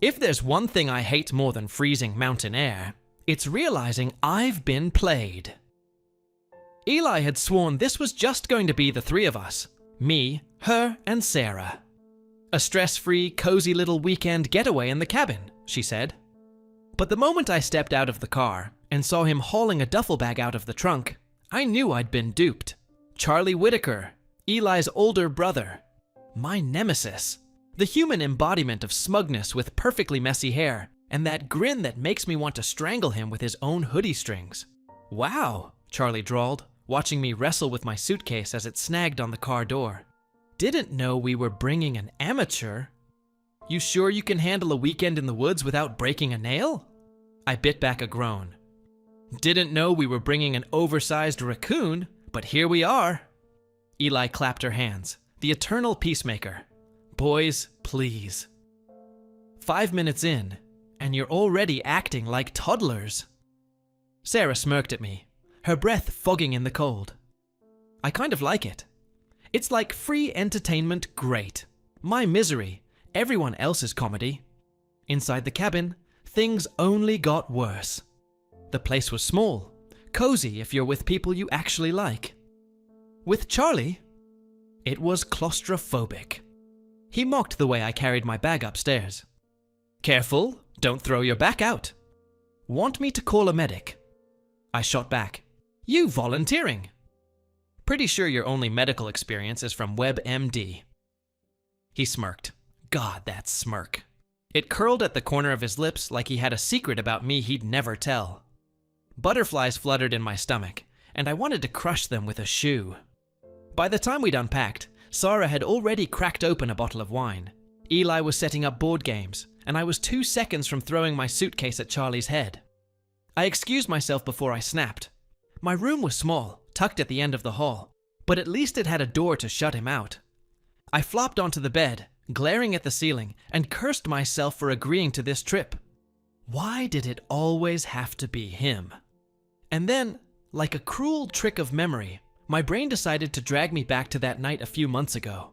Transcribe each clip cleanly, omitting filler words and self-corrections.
If there's one thing I hate more than freezing mountain air, it's realizing I've been played. Eli had sworn this was just going to be the three of us, me, her, and Sarah. A stress-free, cozy little weekend getaway in the cabin, she said. But the moment I stepped out of the car and saw him hauling a duffel bag out of the trunk, I knew I'd been duped. Charlie Whitaker, Eli's older brother, my nemesis, the human embodiment of smugness with perfectly messy hair and that grin that makes me want to strangle him with his own hoodie strings. Wow, Charlie drawled, watching me wrestle with my suitcase as it snagged on the car door. Didn't know we were bringing an amateur. You sure you can handle a weekend in the woods without breaking a nail? I bit back a groan. Didn't know we were bringing an oversized raccoon, but here we are. Eli clapped her hands, the eternal peacemaker. Boys, please. 5 minutes in, and you're already acting like toddlers. Sarah smirked at me, her breath fogging in the cold. I kind of like it. It's like free entertainment great. My misery, everyone else's comedy. Inside the cabin, things only got worse. The place was small, cozy if you're with people you actually like. With Charlie, it was claustrophobic. He mocked the way I carried my bag upstairs. Careful, don't throw your back out. Want me to call a medic? I shot back. You volunteering? Pretty sure your only medical experience is from WebMD. He smirked. God, that smirk. It curled at the corner of his lips like he had a secret about me he'd never tell. Butterflies fluttered in my stomach, and I wanted to crush them with a shoe. By the time we'd unpacked, Sarah had already cracked open a bottle of wine. Eli was setting up board games, and I was 2 seconds from throwing my suitcase at Charlie's head. I excused myself before I snapped. My room was small, tucked at the end of the hall, but at least it had a door to shut him out. I flopped onto the bed, glaring at the ceiling, and cursed myself for agreeing to this trip. Why did it always have to be him? And then, like a cruel trick of memory, my brain decided to drag me back to that night a few months ago.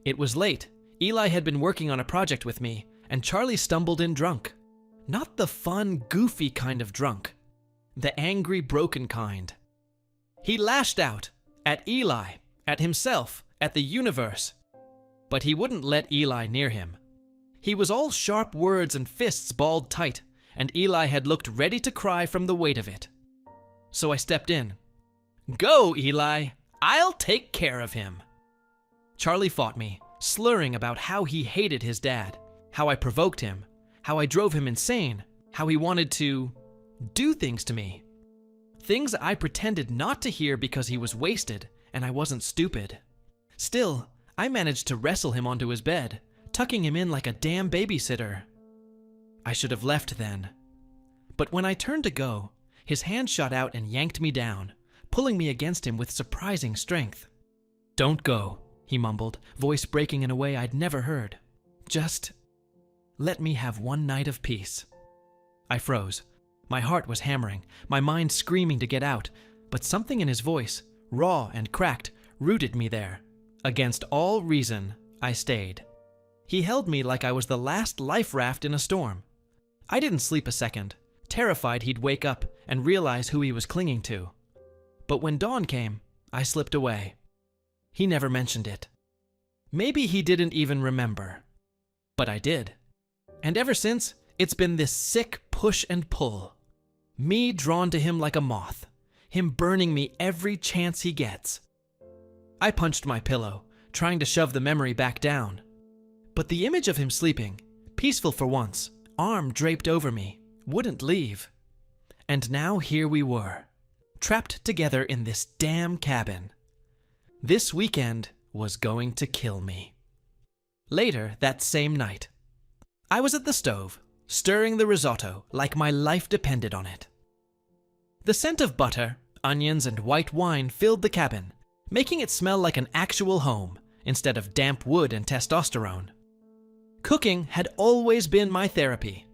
It was late. Eli had been working on a project with me, and Charlie stumbled in drunk. Not the fun, goofy kind of drunk. The angry, broken kind. He lashed out at Eli, at himself, at the universe. But he wouldn't let Eli near him. He was all sharp words and fists balled tight, and Eli had looked ready to cry from the weight of it. So I stepped in. Go, Eli! I'll take care of him. Charlie fought me, slurring about how he hated his dad, how I provoked him, how I drove him insane, how he wanted to do things to me. Things I pretended not to hear because he was wasted and I wasn't stupid. Still, I managed to wrestle him onto his bed, tucking him in like a damn babysitter. I should have left then. But when I turned to go, his hand shot out and yanked me down, pulling me against him with surprising strength. Don't go, he mumbled, voice breaking in a way I'd never heard. Just let me have one night of peace. I froze. My heart was hammering, my mind screaming to get out, but something in his voice, raw and cracked, rooted me there. Against all reason, I stayed. He held me like I was the last life raft in a storm. I didn't sleep a second, terrified he'd wake up and realize who he was clinging to. But when dawn came, I slipped away. He never mentioned it. Maybe he didn't even remember. But I did. And ever since, it's been this sick push and pull. Me drawn to him like a moth. Him burning me every chance he gets. I punched my pillow, trying to shove the memory back down. But the image of him sleeping, peaceful for once, arm draped over me, wouldn't leave. And now here we were, trapped together in this damn cabin. This weekend was going to kill me. Later that same night, I was at the stove, stirring the risotto like my life depended on it. The scent of butter, onions, and white wine filled the cabin, making it smell like an actual home instead of damp wood and testosterone. Cooking had always been my therapy.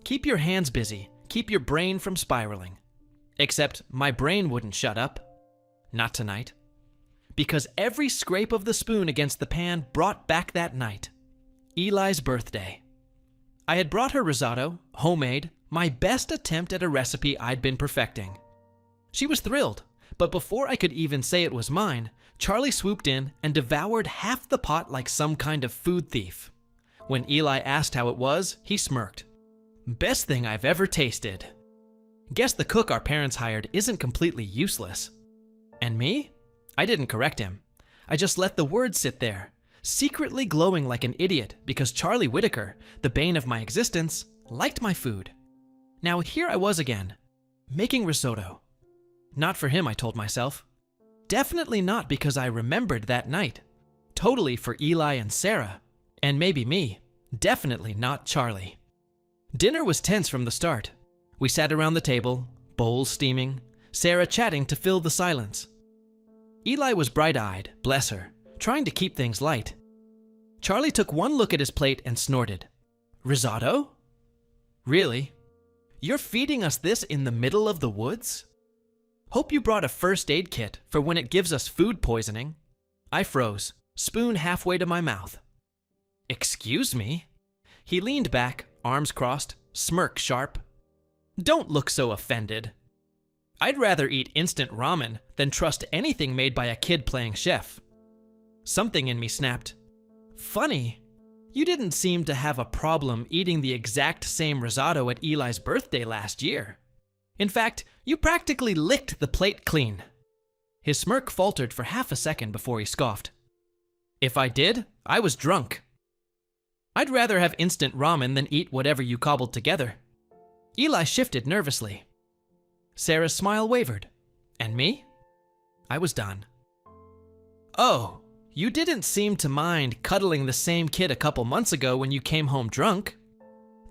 Keep your hands busy, keep your brain from spiraling. Except my brain wouldn't shut up. Not tonight. Because every scrape of the spoon against the pan brought back that night. Eli's birthday. I had brought her risotto, homemade, my best attempt at a recipe I'd been perfecting. She was thrilled, but before I could even say it was mine, Charlie swooped in and devoured half the pot like some kind of food thief. When Eli asked how it was, he smirked. Best thing I've ever tasted. Guess the cook our parents hired isn't completely useless. And me? I didn't correct him. I just let the words sit there, secretly glowing like an idiot because Charlie Whitaker, the bane of my existence, liked my food. Now here I was again, making risotto. Not for him, I told myself. Definitely not because I remembered that night. Totally for Eli and Sarah. And maybe me. Definitely not Charlie. Dinner was tense from the start. We sat around the table, bowls steaming, Sarah chatting to fill the silence. Eli was bright-eyed, bless her, trying to keep things light. Charlie took one look at his plate and snorted. Risotto? Really? You're feeding us this in the middle of the woods? Hope you brought a first aid kit for when it gives us food poisoning. I froze, spoon halfway to my mouth. Excuse me? He leaned back, arms crossed, smirk sharp. Don't look so offended. I'd rather eat instant ramen than trust anything made by a kid playing chef. Something in me snapped. Funny, you didn't seem to have a problem eating the exact same risotto at Eli's birthday last year. In fact, you practically licked the plate clean. His smirk faltered for half a second before he scoffed. If I did, I was drunk. I'd rather have instant ramen than eat whatever you cobbled together. Eli shifted nervously. Sarah's smile wavered. And me? I was done. Oh, you didn't seem to mind cuddling the same kid a couple months ago when you came home drunk.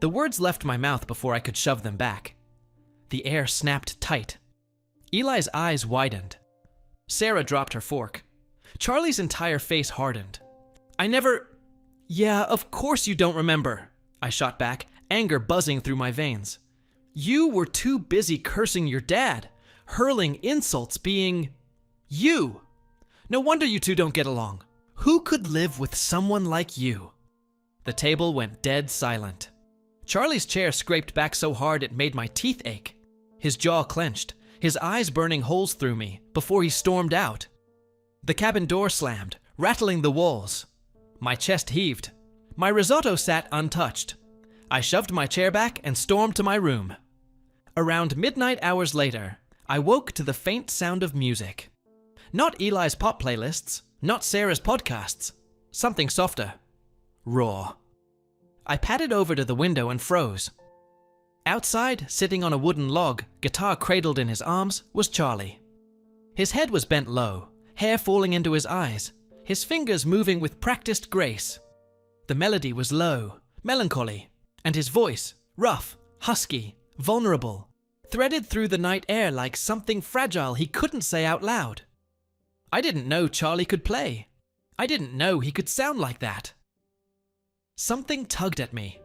The words left my mouth before I could shove them back. The air snapped tight. Eli's eyes widened. Sarah dropped her fork. Charlie's entire face hardened. Yeah, of course you don't remember, I shot back, anger buzzing through my veins. You were too busy cursing your dad, hurling insults, being you. No wonder you two don't get along. Who could live with someone like you? The table went dead silent. Charlie's chair scraped back so hard it made my teeth ache. His jaw clenched, his eyes burning holes through me before he stormed out. The cabin door slammed, rattling the walls. My chest heaved. My risotto sat untouched. I shoved my chair back and stormed to my room. Around midnight hours later, I woke to the faint sound of music. Not Eli's pop playlists, not Sarah's podcasts. Something softer. Raw. I padded over to the window and froze. Outside, sitting on a wooden log, guitar cradled in his arms, was Charlie. His head was bent low, hair falling into his eyes, his fingers moving with practiced grace. The melody was low, melancholy, and his voice, rough, husky, vulnerable, threaded through the night air like something fragile he couldn't say out loud. I didn't know Charlie could play. I didn't know he could sound like that. Something tugged at me.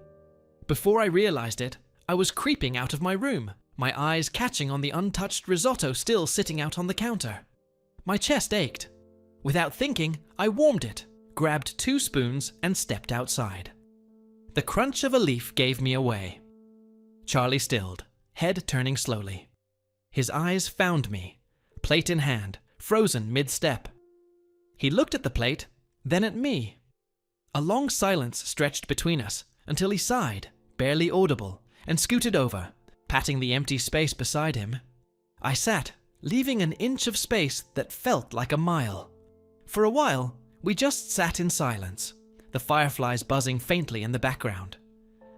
Before I realized it, I was creeping out of my room, my eyes catching on the untouched risotto still sitting out on the counter. My chest ached. Without thinking, I warmed it, grabbed 2 spoons, and stepped outside. The crunch of a leaf gave me away. Charlie stilled, head turning slowly. His eyes found me, plate in hand, frozen mid-step. He looked at the plate, then at me. A long silence stretched between us until he sighed, barely audible, and scooted over, patting the empty space beside him. I sat, leaving an inch of space that felt like a mile. For a while, we just sat in silence, the fireflies buzzing faintly in the background.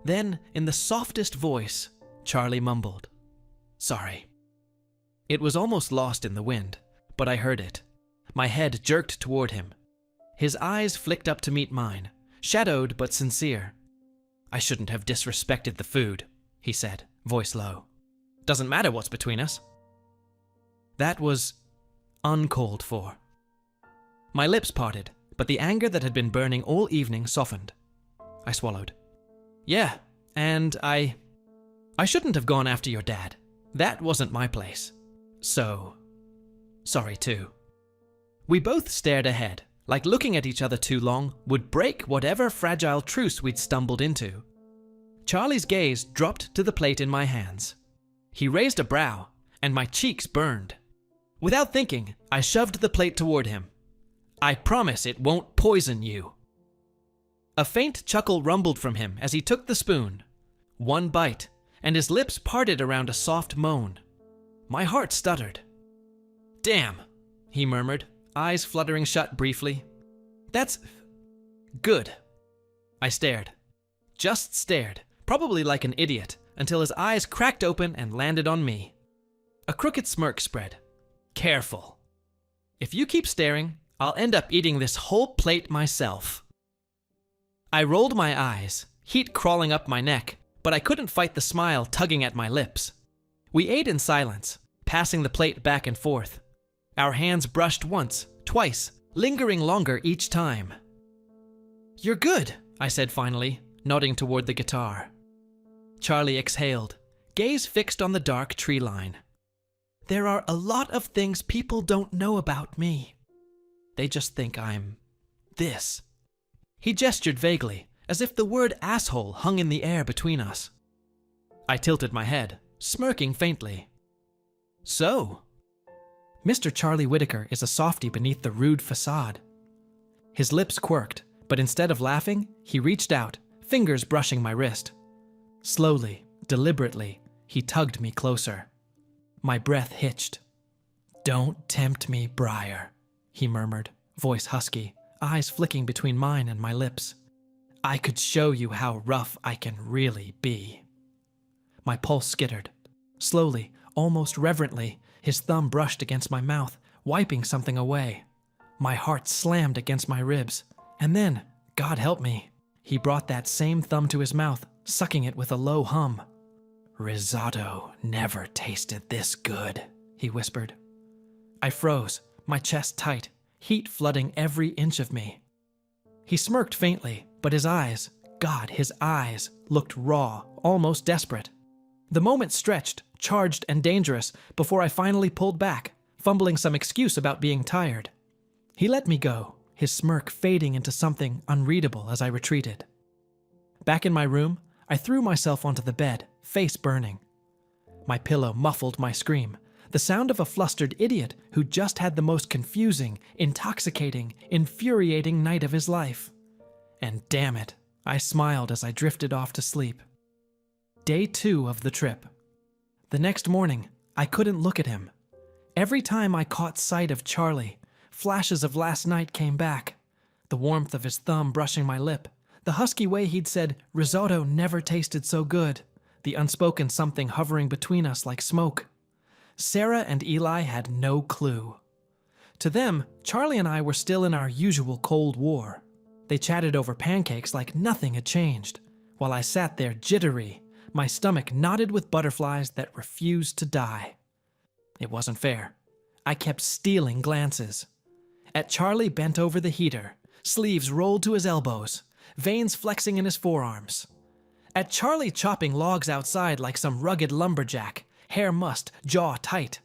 Then, in the softest voice, Charlie mumbled, "Sorry." It was almost lost in the wind, but I heard it. My head jerked toward him. His eyes flicked up to meet mine, shadowed but sincere. "I shouldn't have disrespected the food," he said, voice low. "Doesn't matter what's between us." That was uncalled for. My lips parted, but the anger that had been burning all evening softened. I swallowed. "Yeah, and I shouldn't have gone after your dad. That wasn't my place. So, sorry too." We both stared ahead, like looking at each other too long would break whatever fragile truce we'd stumbled into. Charlie's gaze dropped to the plate in my hands. He raised a brow, and my cheeks burned. Without thinking, I shoved the plate toward him. "I promise it won't poison you." A faint chuckle rumbled from him as he took the spoon. One bite, and his lips parted around a soft moan. My heart stuttered. "Damn," he murmured, eyes fluttering shut briefly. "That's good." I stared. Just stared, probably like an idiot, until his eyes cracked open and landed on me. A crooked smirk spread. "Careful. If you keep staring, I'll end up eating this whole plate myself." I rolled my eyes, heat crawling up my neck, but I couldn't fight the smile tugging at my lips. We ate in silence, passing the plate back and forth. Our hands brushed once, twice, lingering longer each time. "You're good," I said finally, nodding toward the guitar. Charlie exhaled, gaze fixed on the dark tree line. "There are a lot of things people don't know about me. They just think I'm this." He gestured vaguely, as if the word asshole hung in the air between us. I tilted my head, smirking faintly. "So?" Mr. Charlie Whitaker is a softy beneath the rude facade. His lips quirked, but instead of laughing, he reached out, fingers brushing my wrist. Slowly, deliberately, he tugged me closer. My breath hitched. "Don't tempt me, Briar," he murmured, voice husky, eyes flicking between mine and my lips. "I could show you how rough I can really be." My pulse skittered. Slowly, almost reverently, his thumb brushed against my mouth, wiping something away. My heart slammed against my ribs, and then, God help me, he brought that same thumb to his mouth, sucking it with a low hum. "Risotto never tasted this good," he whispered. I froze, my chest tight, heat flooding every inch of me. He smirked faintly, but his eyes, God, his eyes, looked raw, almost desperate. The moment stretched, charged, and dangerous before I finally pulled back, fumbling some excuse about being tired. He let me go, his smirk fading into something unreadable as I retreated. Back in my room, I threw myself onto the bed, face burning. My pillow muffled my scream, the sound of a flustered idiot who just had the most confusing, intoxicating, infuriating night of his life. And damn it, I smiled as I drifted off to sleep. Day 2 of the trip. The next morning, I couldn't look at him. Every time I caught sight of Charlie, flashes of last night came back. The warmth of his thumb brushing my lip, the husky way he'd said risotto never tasted so good, the unspoken something hovering between us like smoke. Sarah and Eli had no clue. To them, Charlie and I were still in our usual Cold War. They chatted over pancakes like nothing had changed, while I sat there jittery, my stomach knotted with butterflies that refused to die. It wasn't fair. I kept stealing glances. At Charlie bent over the heater, sleeves rolled to his elbows, veins flexing in his forearms. At Charlie chopping logs outside like some rugged lumberjack, hair mussed, jaw tight.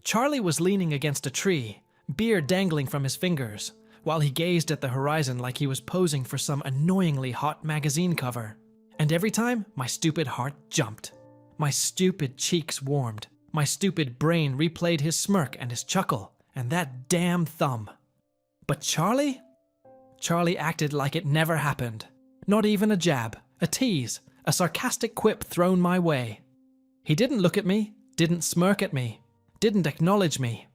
Charlie was leaning against a tree, beard dangling from his fingers, while he gazed at the horizon like he was posing for some annoyingly hot magazine cover. And every time, my stupid heart jumped. My stupid cheeks warmed. My stupid brain replayed his smirk and his chuckle, and that damn thumb. But Charlie? Charlie acted like it never happened. Not even a jab, a tease, a sarcastic quip thrown my way. He didn't look at me, didn't smirk at me, didn't acknowledge me.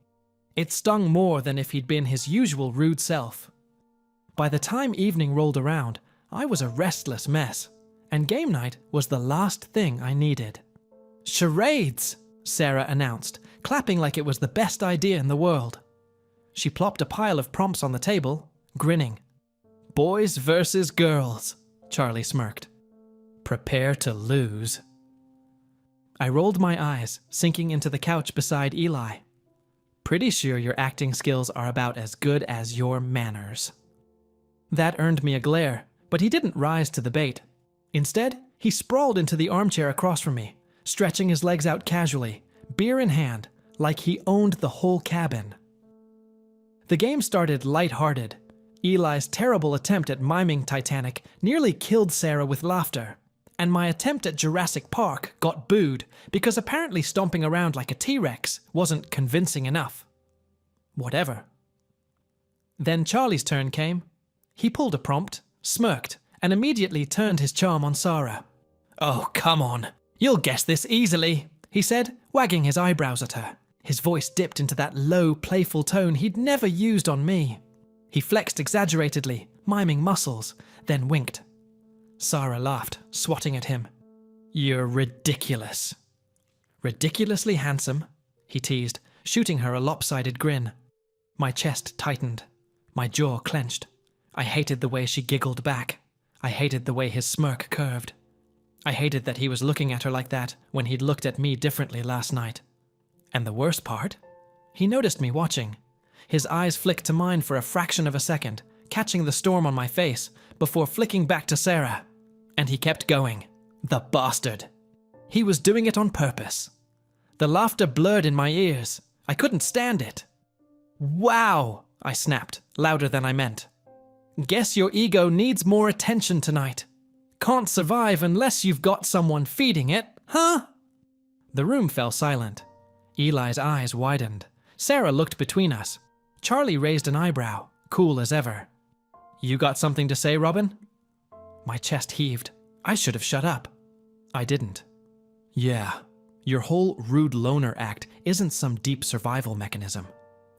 It stung more than if he'd been his usual rude self. By the time evening rolled around, I was a restless mess, and game night was the last thing I needed. "Charades!" Sarah announced, clapping like it was the best idea in the world. She plopped a pile of prompts on the table, grinning. "Boys versus girls," Charlie smirked. "Prepare to lose." I rolled my eyes, sinking into the couch beside Eli. "Pretty sure your acting skills are about as good as your manners." That earned me a glare, but he didn't rise to the bait. Instead, he sprawled into the armchair across from me, stretching his legs out casually, beer in hand, like he owned the whole cabin. The game started light-hearted. Eli's terrible attempt at miming Titanic nearly killed Sarah with laughter. and my attempt at Jurassic Park got booed because apparently stomping around like a T-Rex wasn't convincing enough. Whatever. Then Charlie's turn came. He pulled a prompt, smirked, and immediately turned his charm on Sarah. "Oh, come on. You'll guess this easily," he said, wagging his eyebrows at her. His voice dipped into that low, playful tone he'd never used on me. He flexed exaggeratedly, miming muscles, then winked. Sarah laughed, swatting at him. "You're ridiculous." "Ridiculously handsome," he teased, shooting her a lopsided grin. My chest tightened. My jaw clenched. I hated the way she giggled back. I hated the way his smirk curved. I hated that he was looking at her like that when he'd looked at me differently last night. And the worst part? He noticed me watching. His eyes flicked to mine for a fraction of a second, catching the storm on my face, before flicking back to Sarah. And he kept going. The bastard. He was doing it on purpose. The laughter blurred in my ears. I couldn't stand it. "Wow!" I snapped, louder than I meant. "Guess your ego needs more attention tonight. Can't survive unless you've got someone feeding it, huh?" The room fell silent. Eli's eyes widened. Sarah looked between us. Charlie raised an eyebrow, cool as ever. "You got something to say, Robin?" My chest heaved. I should have shut up. I didn't. "Yeah, your whole rude loner act isn't some deep survival mechanism.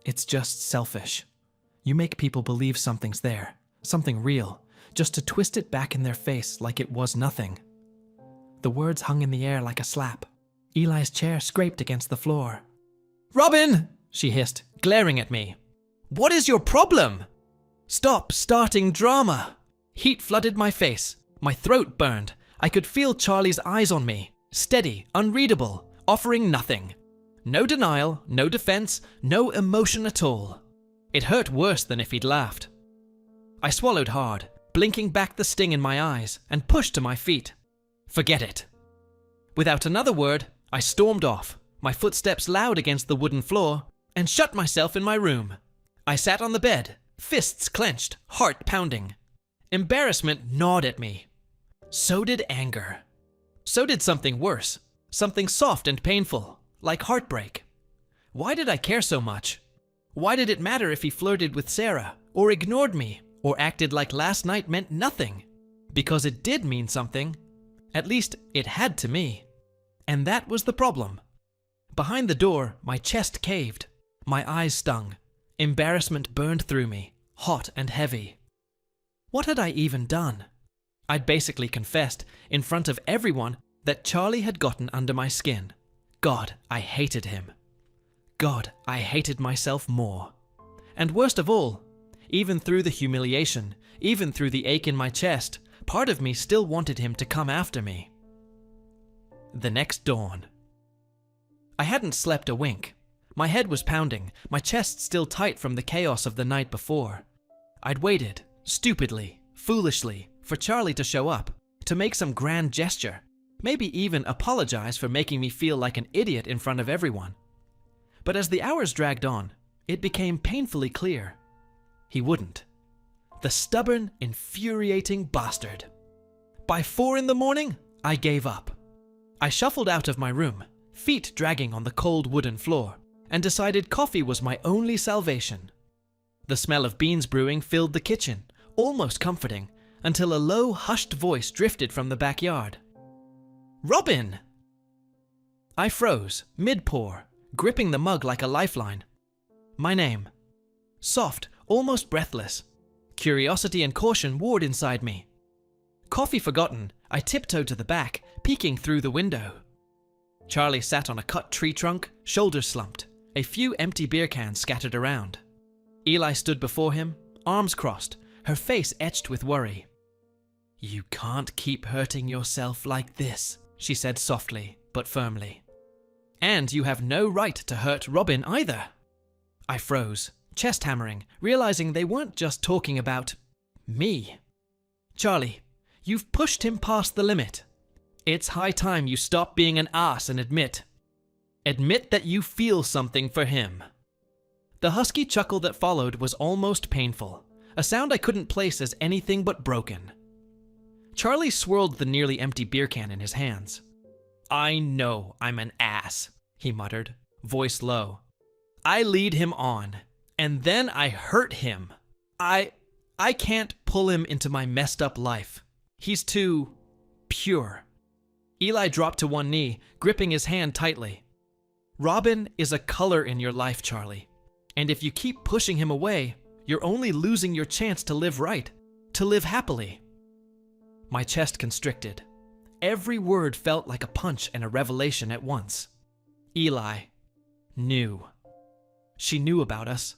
It's just selfish. You make people believe something's there, something real, just to twist it back in their face like it was nothing." The words hung in the air like a slap. Eli's chair scraped against the floor. "Robin!" she hissed, glaring at me. "What is your problem? Stop starting drama." Heat flooded my face. My throat burned. I could feel Charlie's eyes on me, steady, unreadable, offering nothing. No denial, no defense, no emotion at all. It hurt worse than if he'd laughed. I swallowed hard, blinking back the sting in my eyes, and pushed to my feet. Forget it. Without another word, I stormed off, my footsteps loud against the wooden floor, and shut myself in my room. I sat on the bed, fists clenched, heart pounding. Embarrassment gnawed at me. So did anger. So did something worse, something soft and painful, like heartbreak. Why did I care so much? Why did it matter if he flirted with Sarah, or ignored me, or acted like last night meant nothing? Because it did mean something. At least, it had to me. And that was the problem. Behind the door, my chest caved. My eyes stung. Embarrassment burned through me, hot and heavy. What had I even done? I'd basically confessed, in front of everyone, that Charlie had gotten under my skin. God, I hated him. God, I hated myself more. And worst of all, even through the humiliation, even through the ache in my chest, part of me still wanted him to come after me. The next dawn. I hadn't slept a wink. My head was pounding, my chest still tight from the chaos of the night before. I'd waited, stupidly, foolishly, for Charlie to show up, to make some grand gesture, maybe even apologize for making me feel like an idiot in front of everyone. But as the hours dragged on, it became painfully clear. He wouldn't. The stubborn, infuriating bastard. By 4 a.m, I gave up. I shuffled out of my room, feet dragging on the cold wooden floor, and decided coffee was my only salvation. The smell of beans brewing filled the kitchen, almost comforting, until a low, hushed voice drifted from the backyard. "Robin!" I froze, mid-pour, gripping the mug like a lifeline. My name. Soft, almost breathless. Curiosity and caution warred inside me. Coffee forgotten, I tiptoed to the back, peeking through the window. Charlie sat on a cut tree trunk, shoulders slumped, a few empty beer cans scattered around. Eli stood before him, arms crossed, her face etched with worry. "You can't keep hurting yourself like this," she said softly, but firmly. "And you have no right to hurt Robin either." I froze, chest hammering, realizing they weren't just talking about me. "Charlie, you've pushed him past the limit. It's high time you stop being an ass and admit that you feel something for him." The husky chuckle that followed was almost painful, a sound I couldn't place as anything but broken. Charlie swirled the nearly empty beer can in his hands. "I know I'm an ass," he muttered, voice low. "I lead him on, and then I hurt him. I can't pull him into my messed up life. He's too pure." Eli dropped to one knee, gripping his hand tightly. "Robin is a color in your life, Charlie. And if you keep pushing him away, you're only losing your chance to live right, to live happily." My chest constricted. Every word felt like a punch and a revelation at once. Eli knew. She knew about us,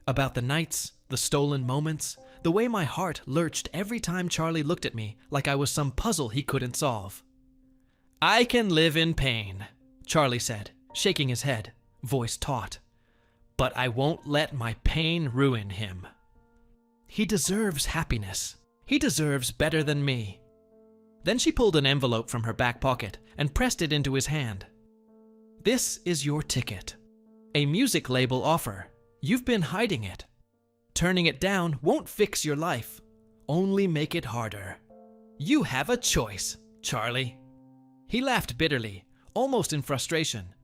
about the nights, the stolen moments, the way my heart lurched every time Charlie looked at me like I was some puzzle he couldn't solve. "I can live in pain," Charlie said, shaking his head, voice taut. "But I won't let my pain ruin him. He deserves happiness. He deserves better than me." Then she pulled an envelope from her back pocket and pressed it into his hand. "This is your ticket. A music label offer. You've been hiding it. Turning it down won't fix your life, only make it harder. You have a choice, Charlie." He laughed bitterly, almost in frustration.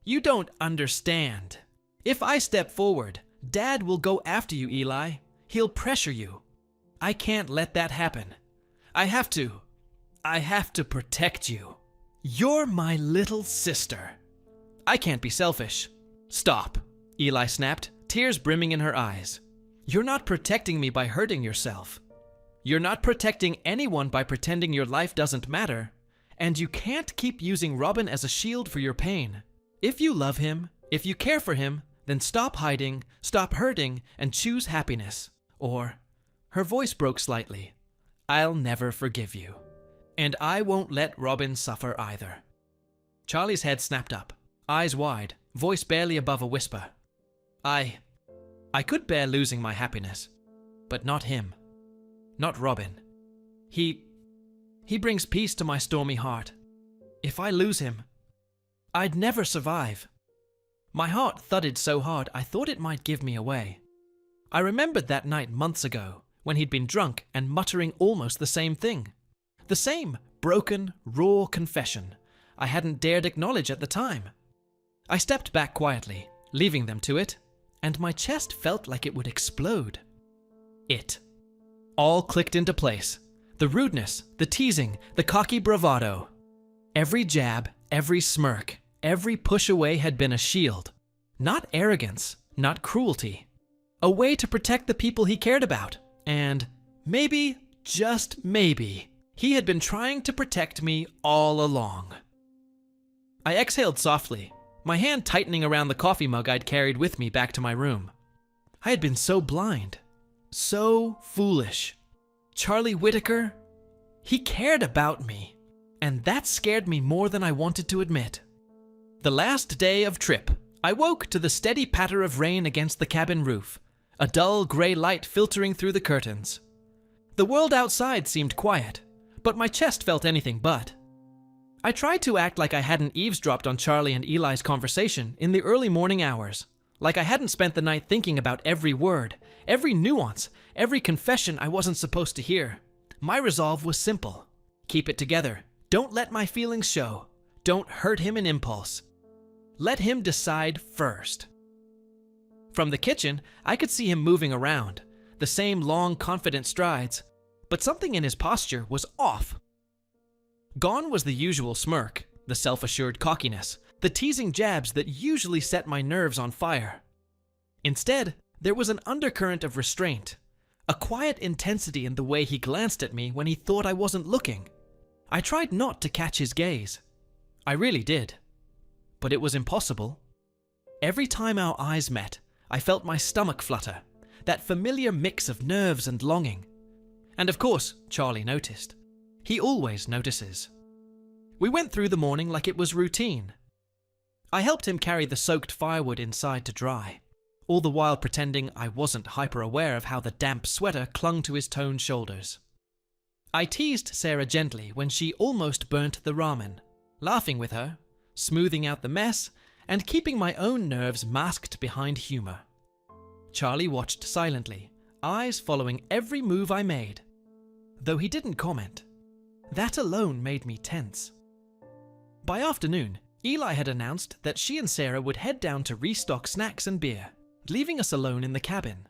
"You don't understand. If I step forward, Dad will go after you, Eli. He'll pressure you. I can't let that happen. I have to protect you. You're my little sister. I can't be selfish." "Stop," Eli snapped, tears brimming in her eyes. "You're not protecting me by hurting yourself. You're not protecting anyone by pretending your life doesn't matter. And you can't keep using Robin as a shield for your pain. If you love him, if you care for him, then stop hiding, stop hurting, and choose happiness. Or," her voice broke slightly, "I'll never forgive you. And I won't let Robin suffer either." Charlie's head snapped up, eyes wide, voice barely above a whisper. I could bear losing my happiness, but not him. Not Robin. He brings peace to my stormy heart. If I lose him, I'd never survive." My heart thudded so hard I thought it might give me away. I remembered that night months ago, when he'd been drunk and muttering almost the same thing. The same broken, raw confession I hadn't dared acknowledge at the time. I stepped back quietly, leaving them to it, and my chest felt like it would explode. It all clicked into place. The rudeness, the teasing, the cocky bravado. Every jab, every smirk, every push away had been a shield. Not arrogance, not cruelty. A way to protect the people he cared about. And maybe, just maybe, he had been trying to protect me all along. I exhaled softly, my hand tightening around the coffee mug I'd carried with me back to my room. I had been so blind, so foolish. Charlie Whittaker, he cared about me, and that scared me more than I wanted to admit. The last day of trip, I woke to the steady patter of rain against the cabin roof, a dull gray light filtering through the curtains. The world outside seemed quiet, but my chest felt anything but. I tried to act like I hadn't eavesdropped on Charlie and Eli's conversation in the early morning hours, like I hadn't spent the night thinking about every word, every nuance, every confession I wasn't supposed to hear. My resolve was simple. Keep it together. Don't let my feelings show. Don't hurt him in impulse. Let him decide first. From the kitchen, I could see him moving around, the same long, confident strides, but something in his posture was off. Gone was the usual smirk, the self-assured cockiness, the teasing jabs that usually set my nerves on fire. Instead, there was an undercurrent of restraint, a quiet intensity in the way he glanced at me when he thought I wasn't looking. I tried not to catch his gaze. I really did. But it was impossible. Every time our eyes met, I felt my stomach flutter, that familiar mix of nerves and longing. And of course, Charlie noticed. He always notices. We went through the morning like it was routine. I helped him carry the soaked firewood inside to dry, all the while pretending I wasn't hyper-aware of how the damp sweater clung to his toned shoulders. I teased Sarah gently when she almost burnt the ramen, laughing with her, smoothing out the mess, and keeping my own nerves masked behind humor. Charlie watched silently, eyes following every move I made. Though he didn't comment, That alone made me tense. By afternoon, Eli had announced that she and Sarah would head down to restock snacks and beer, leaving us alone in the cabin.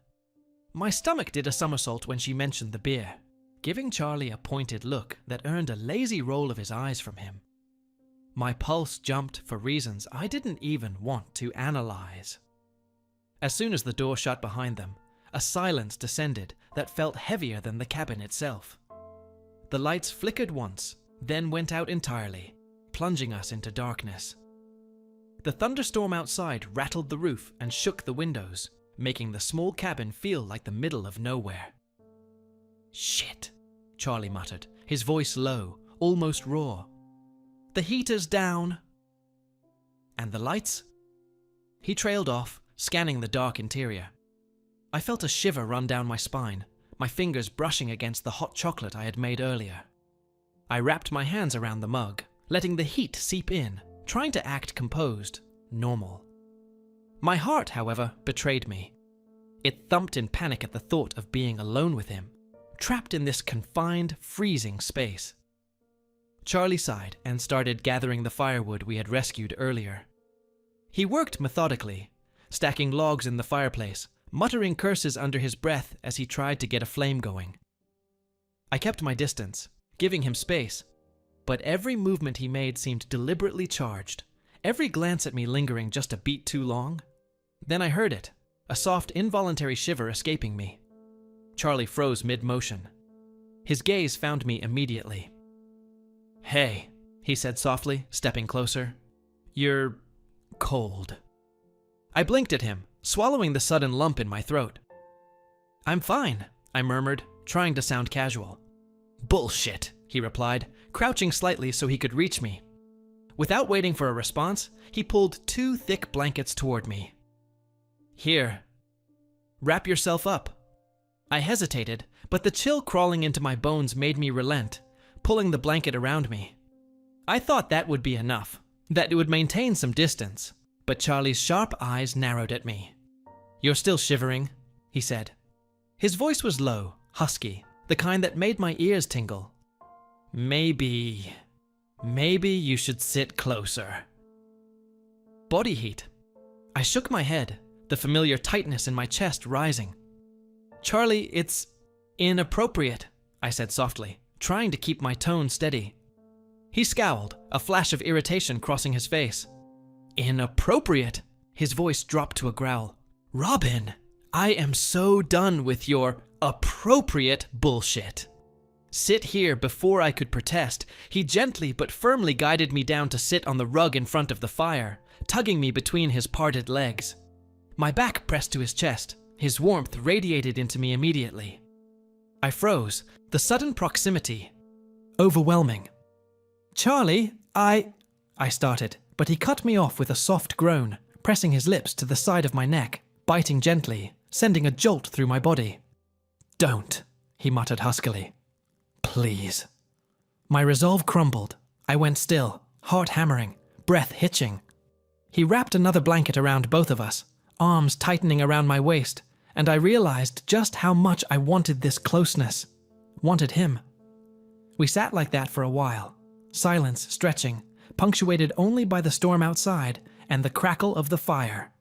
My stomach did a somersault when she mentioned the beer, giving Charlie a pointed look that earned a lazy roll of his eyes from him. My pulse jumped for reasons I didn't even want to analyze. As soon as the door shut behind them, a silence descended that felt heavier than the cabin itself. The lights flickered once, then went out entirely, plunging us into darkness. The thunderstorm outside rattled the roof and shook the windows, making the small cabin feel like the middle of nowhere. "Shit," Charlie muttered, his voice low, almost raw. "The heater's down." "And the lights?" He trailed off, scanning the dark interior. I felt a shiver run down my spine, my fingers brushing against the hot chocolate I had made earlier. I wrapped my hands around the mug, letting the heat seep in, trying to act composed, normal. My heart, however, betrayed me. It thumped in panic at the thought of being alone with him, trapped in this confined, freezing space. Charlie sighed and started gathering the firewood we had rescued earlier. He worked methodically, stacking logs in the fireplace, muttering curses under his breath as he tried to get a flame going. I kept my distance, giving him space, but every movement he made seemed deliberately charged, every glance at me lingering just a beat too long. Then I heard it, a soft, involuntary shiver escaping me. Charlie froze mid-motion. His gaze found me immediately. "Hey," he said softly, stepping closer. "You're cold." I blinked at him, swallowing the sudden lump in my throat. "I'm fine," I murmured, trying to sound casual. "Bullshit," he replied, crouching slightly so he could reach me. Without waiting for a response, he pulled 2 thick blankets toward me. "Here. Wrap yourself up." I hesitated, but the chill crawling into my bones made me relent, pulling the blanket around me. I thought that would be enough, that it would maintain some distance, but Charlie's sharp eyes narrowed at me. "You're still shivering," he said. His voice was low, husky, the kind that made my ears tingle. Maybe you should sit closer." Body heat. I shook my head, the familiar tightness in my chest rising. "Charlie, it's inappropriate," I said softly, trying to keep my tone steady. He scowled, a flash of irritation crossing his face. "Inappropriate?" His voice dropped to a growl. "Robin, I am so done with your appropriate bullshit." Sit here before I could protest. He gently but firmly guided me down to sit on the rug in front of the fire, tugging me between his parted legs. My back pressed to his chest. His warmth radiated into me immediately. I froze, the sudden proximity overwhelming. "Charlie, I started, but he cut me off with a soft groan, pressing his lips to the side of my neck, biting gently, sending a jolt through my body. "Don't," he muttered huskily. "Please." My resolve crumbled. I went still, heart hammering, breath hitching. He wrapped another blanket around both of us, arms tightening around my waist, and I realized just how much I wanted this closeness, wanted him. We sat like that for a while, silence stretching, punctuated only by the storm outside and the crackle of the fire.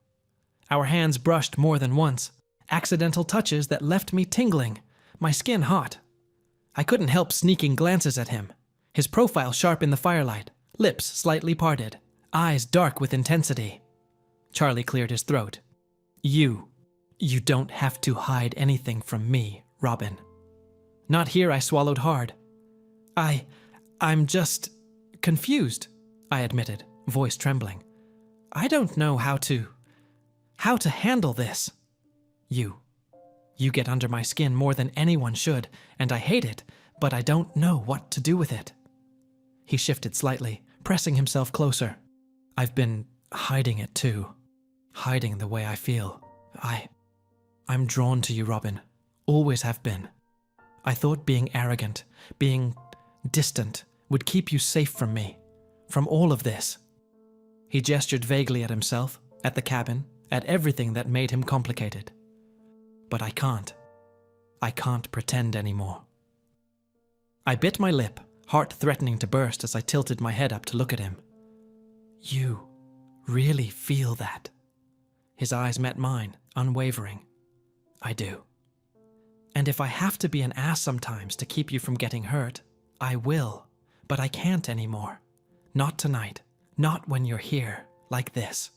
Our hands brushed more than once, accidental touches that left me tingling, my skin hot. I couldn't help sneaking glances at him, his profile sharp in the firelight, lips slightly parted, eyes dark with intensity. Charlie cleared his throat. You don't have to hide anything from me, Robin." Not here, I swallowed hard. I'm just confused, I admitted, voice trembling. "I don't know how to handle this. You get under my skin more than anyone should, and I hate it, but I don't know what to do with it." He shifted slightly, pressing himself closer. "I've been hiding it too, hiding the way I feel. I'm drawn to you, Robin, always have been. I thought being arrogant, being distant, would keep you safe from me, from all of this." He gestured vaguely at himself, at the cabin, at everything that made him complicated. "But I can't pretend anymore." I bit my lip, heart threatening to burst as I tilted my head up to look at him. "You really feel that?" His eyes met mine, unwavering. "I do. And if I have to be an ass sometimes to keep you from getting hurt, I will, but I can't anymore. Not tonight. Not when you're here, like this."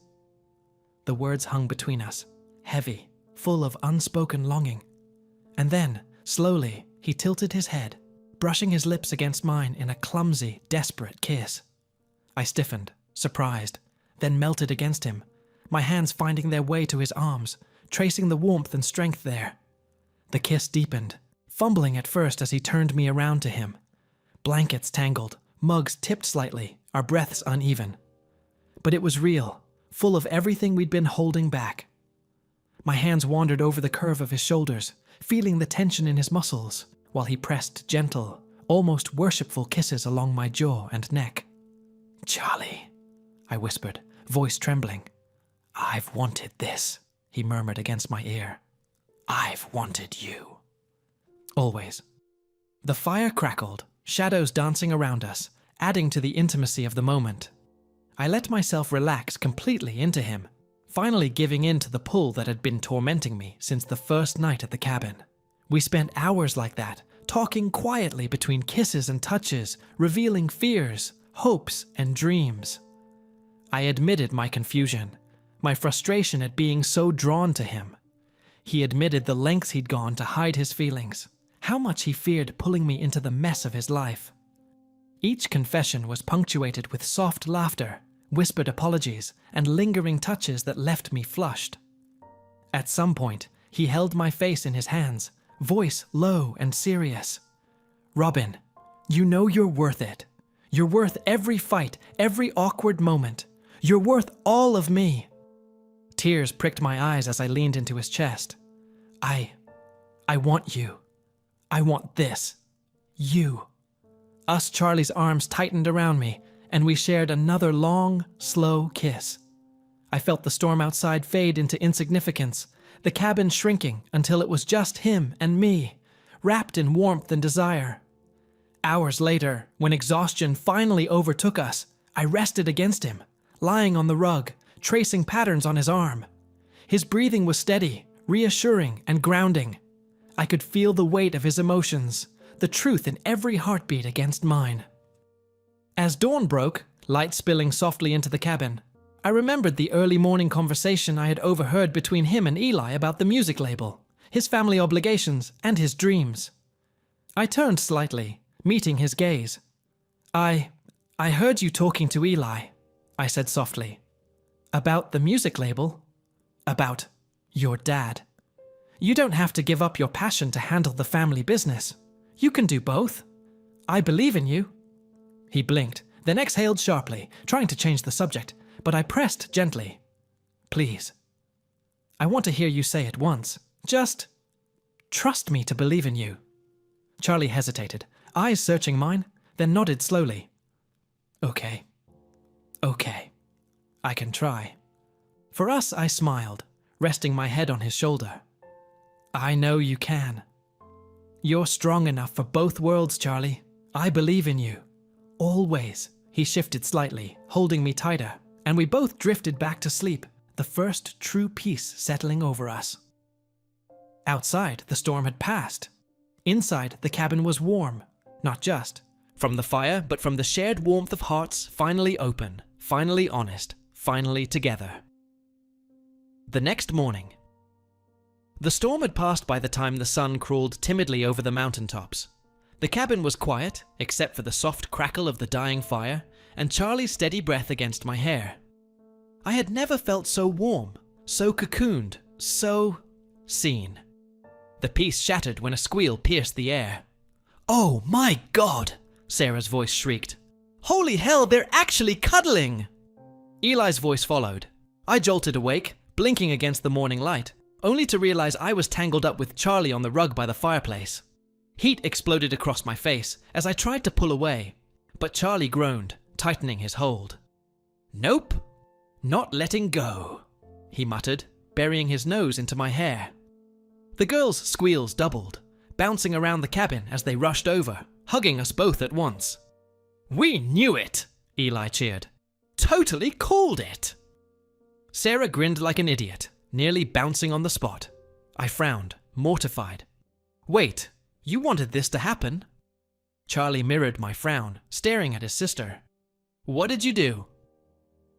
The words hung between us, heavy, full of unspoken longing. And then, slowly, he tilted his head, brushing his lips against mine in a clumsy, desperate kiss. I stiffened, surprised, then melted against him, my hands finding their way to his arms, tracing the warmth and strength there. The kiss deepened, fumbling at first as he turned me around to him. Blankets tangled, mugs tipped slightly, our breaths uneven. But it was real, full of everything we'd been holding back. My hands wandered over the curve of his shoulders, feeling the tension in his muscles, while he pressed gentle, almost worshipful kisses along my jaw and neck. "Charlie," I whispered, voice trembling. "I've wanted this," he murmured against my ear. "I've wanted you." Always. The fire crackled, shadows dancing around us, adding to the intimacy of the moment. I let myself relax completely into him, finally giving in to the pull that had been tormenting me since the first night at the cabin. We spent hours like that, talking quietly between kisses and touches, revealing fears, hopes, and dreams. I admitted my confusion, my frustration at being so drawn to him. He admitted the lengths he'd gone to hide his feelings, how much he feared pulling me into the mess of his life. Each confession was punctuated with soft laughter, whispered apologies, and lingering touches that left me flushed. At some point, he held my face in his hands, voice low and serious. "Robin, you know you're worth it. You're worth every fight, every awkward moment. You're worth all of me." Tears pricked my eyes as I leaned into his chest. I want you. I want this. You. Us Charlie's arms tightened around me, and we shared another long, slow kiss. I felt the storm outside fade into insignificance, the cabin shrinking until it was just him and me, wrapped in warmth and desire. Hours later, when exhaustion finally overtook us, I rested against him, lying on the rug, tracing patterns on his arm. His breathing was steady, reassuring, and grounding. I could feel the weight of his emotions, the truth in every heartbeat against mine. As dawn broke, light spilling softly into the cabin, I remembered the early morning conversation I had overheard between him and Eli about the music label, his family obligations, and his dreams. I turned slightly, meeting his gaze. I heard you talking to Eli," I said softly. "About the music label? About your dad. You don't have to give up your passion to handle the family business. You can do both. I believe in you." He blinked, then exhaled sharply, trying to change the subject, but I pressed gently. "Please. I want to hear you say it once. Just trust me to believe in you." Charlie hesitated, eyes searching mine, then nodded slowly. Okay. I can try." For us, I smiled, resting my head on his shoulder. "I know you can. You're strong enough for both worlds, Charlie. I believe in you. Always." He shifted slightly, holding me tighter, and we both drifted back to sleep, the first true peace settling over us. Outside, the storm had passed. Inside, the cabin was warm, not just from the fire, but from the shared warmth of hearts finally open, finally honest, finally together. The next morning. The storm had passed by the time the sun crawled timidly over the mountaintops. The cabin was quiet, except for the soft crackle of the dying fire, and Charlie's steady breath against my hair. I had never felt so warm, so cocooned, so seen. The peace shattered when a squeal pierced the air. "Oh my God!" Sarah's voice shrieked. "Holy hell, they're actually cuddling!" Eli's voice followed. I jolted awake, blinking against the morning light, only to realize I was tangled up with Charlie on the rug by the fireplace. Heat exploded across my face as I tried to pull away, but Charlie groaned, tightening his hold. "Nope, not letting go," he muttered, burying his nose into my hair. The girls' squeals doubled, bouncing around the cabin as they rushed over, hugging us both at once. "We knew it!" Eli cheered. "Totally called it!" Sarah grinned like an idiot, nearly bouncing on the spot. I frowned, mortified. "Wait, you wanted this to happen?" Charlie mirrored my frown, staring at his sister. "What did you do?"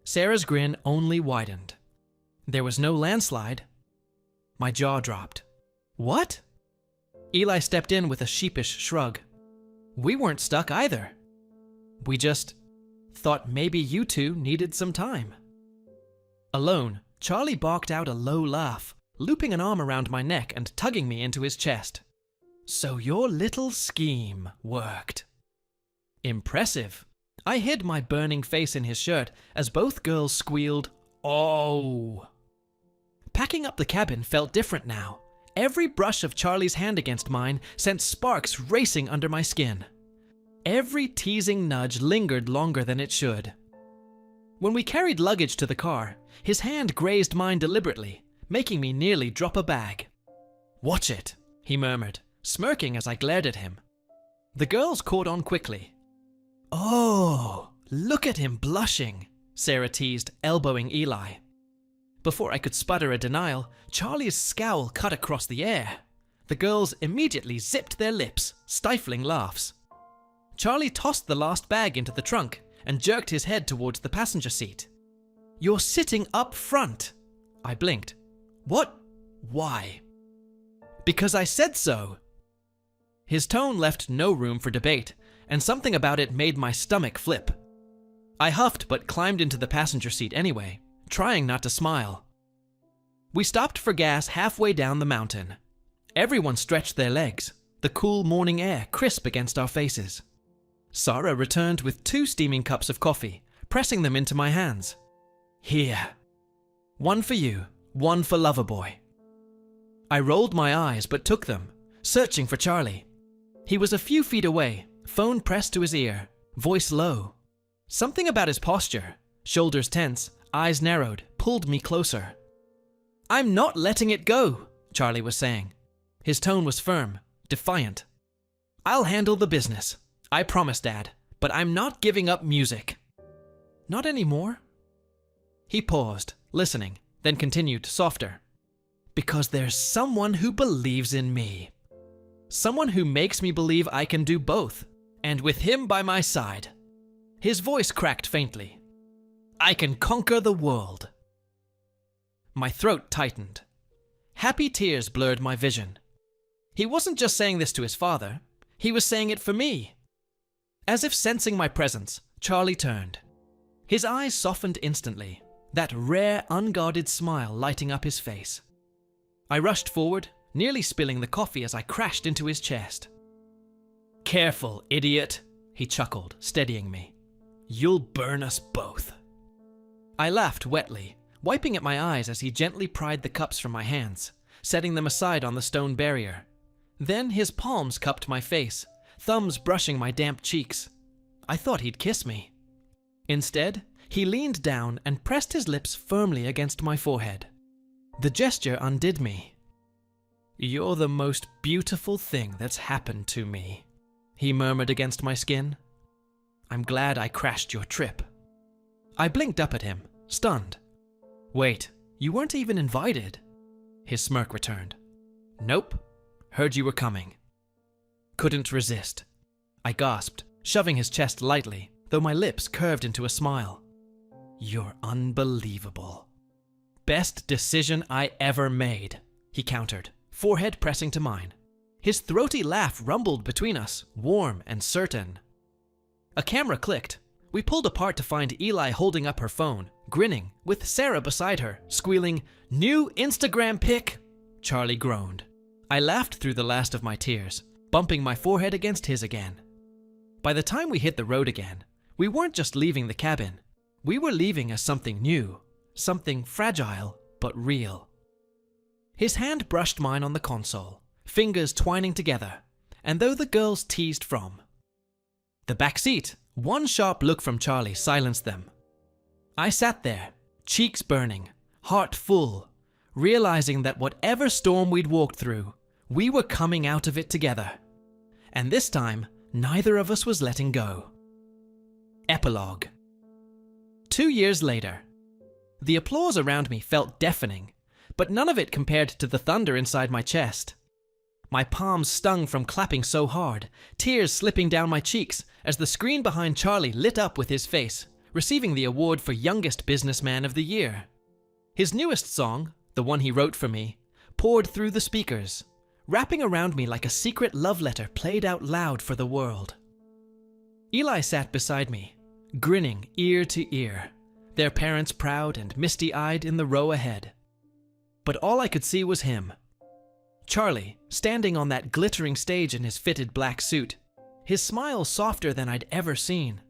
Sarah's grin only widened. There was no landslide. My jaw dropped. "What?" Eli stepped in with a sheepish shrug. "We weren't stuck either. We just thought maybe you two needed some time." Alone, Charlie barked out a low laugh, looping an arm around my neck and tugging me into his chest. "So your little scheme worked." Impressive. I hid my burning face in his shirt as both girls squealed, "Oh!" Packing up the cabin felt different now. Every brush of Charlie's hand against mine sent sparks racing under my skin. Every teasing nudge lingered longer than it should. When we carried luggage to the car, his hand grazed mine deliberately, making me nearly drop a bag. "Watch it," he murmured, smirking as I glared at him. The girls caught on quickly. "Oh, look at him blushing," Sarah teased, elbowing Eli. Before I could sputter a denial, Charlie's scowl cut across the air. The girls immediately zipped their lips, stifling laughs. Charlie tossed the last bag into the trunk and jerked his head towards the passenger seat. "You're sitting up front." I blinked. "What? Why?" "Because I said so." His tone left no room for debate, and something about it made my stomach flip. I huffed but climbed into the passenger seat anyway, trying not to smile. We stopped for gas halfway down the mountain. Everyone stretched their legs, the cool morning air crisp against our faces. Sarah returned with 2 steaming cups of coffee, pressing them into my hands. "Here. One for you, one for Loverboy." I rolled my eyes but took them, searching for Charlie. He was a few feet away, phone pressed to his ear, voice low. Something about his posture, shoulders tense, eyes narrowed, pulled me closer. "I'm not letting it go," Charlie was saying. His tone was firm, defiant. "I'll handle the business. I promise, Dad, but I'm not giving up music." "Not anymore?" He paused, listening, then continued softer. "Because there's someone who believes in me. Someone who makes me believe I can do both, and with him by my side." His voice cracked faintly. "I can conquer the world." My throat tightened. Happy tears blurred my vision. He wasn't just saying this to his father, he was saying it for me. As if sensing my presence, Charlie turned. His eyes softened instantly, that rare, unguarded smile lighting up his face. I rushed forward, nearly spilling the coffee as I crashed into his chest. "Careful, idiot," he chuckled, steadying me. "You'll burn us both." I laughed wetly, wiping at my eyes as he gently pried the cups from my hands, setting them aside on the stone barrier. Then his palms cupped my face, thumbs brushing my damp cheeks. I thought he'd kiss me. Instead, he leaned down and pressed his lips firmly against my forehead. The gesture undid me. "You're the most beautiful thing that's happened to me," he murmured against my skin. "I'm glad I crashed your trip." I blinked up at him, stunned. "Wait, you weren't even invited." His smirk returned. "Nope. Heard you were coming." Couldn't resist. I gasped, shoving his chest lightly, though my lips curved into a smile. "You're unbelievable." "Best decision I ever made," he countered, forehead pressing to mine. His throaty laugh rumbled between us, warm and certain. A camera clicked. We pulled apart to find Eli holding up her phone, grinning, with Sarah beside her, squealing, "New Instagram pic!" Charlie groaned. I laughed through the last of my tears, bumping my forehead against his again. By the time we hit the road again, we weren't just leaving the cabin. We were leaving as something new, something fragile but real. His hand brushed mine on the console, fingers twining together, and though the girls teased from. The back seat, one sharp look from Charlie silenced them. I sat there, cheeks burning, heart full, realizing that whatever storm we'd walked through, we were coming out of it together. And this time, neither of us was letting go. Epilogue. 2 years later. The applause around me felt deafening, but none of it compared to the thunder inside my chest. My palms stung from clapping so hard, tears slipping down my cheeks as the screen behind Charlie lit up with his face, receiving the award for Youngest Businessman of the Year. His newest song, the one he wrote for me, poured through the speakers, wrapping around me like a secret love letter played out loud for the world. Eli sat beside me, grinning ear to ear, their parents proud and misty-eyed in the row ahead. But all I could see was him. Charlie, standing on that glittering stage in his fitted black suit, his smile softer than I'd ever seen,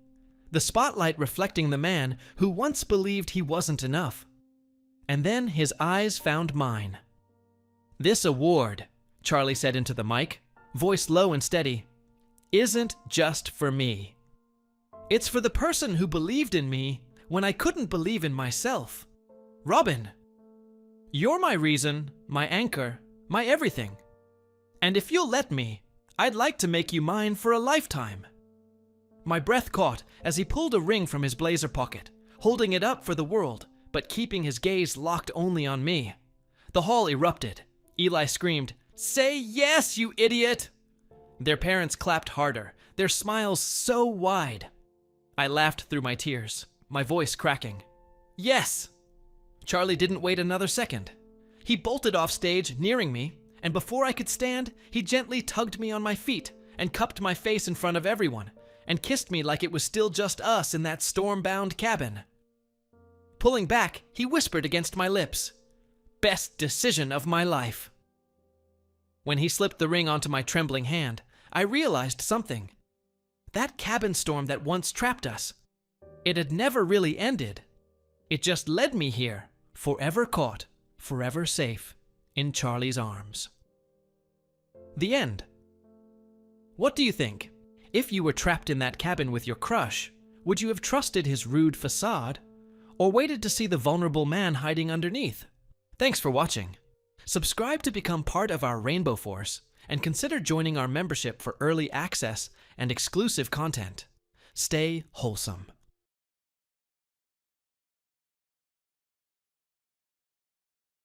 the spotlight reflecting the man who once believed he wasn't enough. And then his eyes found mine. "This award," Charlie said into the mic, voice low and steady, "isn't just for me. It's for the person who believed in me when I couldn't believe in myself. Robin, you're my reason, my anchor, my everything. And if you'll let me, I'd like to make you mine for a lifetime." My breath caught as he pulled a ring from his blazer pocket, holding it up for the world, but keeping his gaze locked only on me. The hall erupted. Eli screamed, "Say yes, you idiot!" Their parents clapped harder, their smiles so wide. I laughed through my tears, my voice cracking. "Yes!" Charlie didn't wait another second. He bolted off stage, nearing me, and before I could stand, he gently tugged me on my feet and cupped my face in front of everyone, and kissed me like it was still just us in that storm-bound cabin. Pulling back, he whispered against my lips, "Best decision of my life." When he slipped the ring onto my trembling hand, I realized something. That cabin storm that once trapped us, it had never really ended. It just led me here, forever caught, forever safe, in Charlie's arms. The end. What do you think? If you were trapped in that cabin with your crush, would you have trusted his rude facade, or waited to see the vulnerable man hiding underneath? Thanks for watching. Subscribe to become part of our Rainbow Force, and consider joining our membership for early access and exclusive content. Stay wholesome.